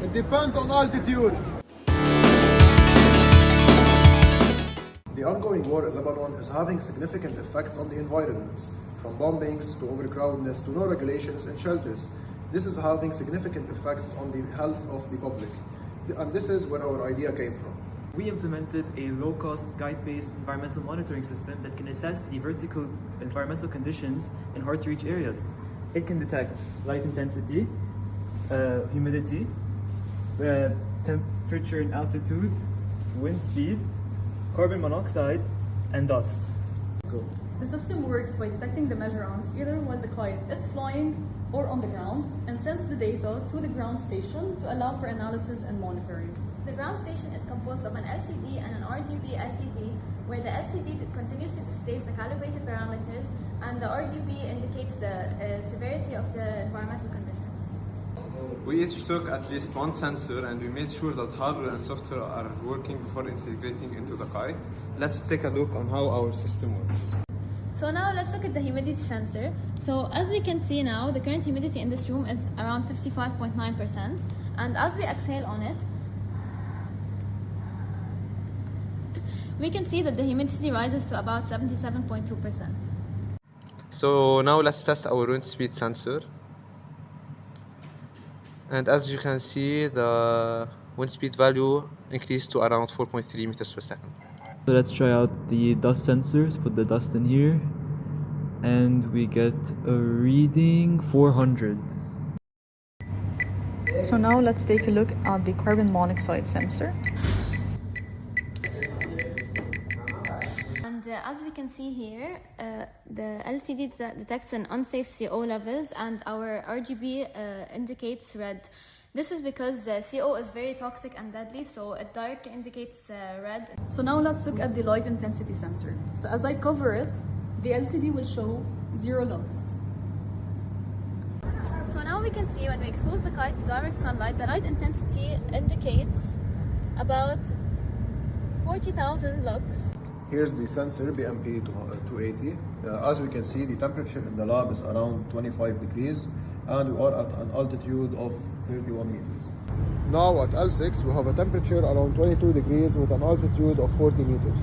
It depends on altitude. The ongoing war in Lebanon is having significant effects on the environment, from bombings to overcrowdedness to no regulations in shelters. This is having significant effects on the health of the public. And this is where our idea came from. We implemented a low-cost, Kite-based environmental monitoring system that can assess the vertical environmental conditions in hard-to-reach areas. It can detect light intensity, humidity, temperature and altitude, wind speed, carbon monoxide, and dust. Go. The system works by detecting the measurements either while the kite is flying or on the ground and sends the data to the ground station to allow for analysis and monitoring. The ground station is composed of an LCD and an RGB LED, where the LCD continuously displays the calibrated parameters and the RGB indicates the severity of the environmental conditions. We each took at least one sensor and we made sure that hardware and software are working before integrating into the kite. Let's take a look on how our system works. So now let's look at the humidity sensor. So as we can see now, the current humidity in this room is around 55.9%, and as we exhale on it, we can see that the humidity rises to about 77.2%. So now let's test our wind speed sensor. And as you can see, the wind speed value increased to around 4.3 meters per second. So let's try out the dust sensors, put the dust in here, and we get a reading 400. So now let's take a look at the carbon monoxide sensor. And as we can see here, the LCD detects an unsafe CO levels and our RGB indicates red. This is because the CO is very toxic and deadly, so it directly indicates red. So now let's look at the light intensity sensor. So as I cover it, the LCD will show 0 lux. So now we can see when we expose the kite to direct sunlight, the light intensity indicates about 40,000 lux. Here's the sensor BMP 280. As we can see, the temperature in the lab is around 25 degrees and we are at an altitude of 31 meters. Now at L6 we have a temperature around 22 degrees with an altitude of 40 meters.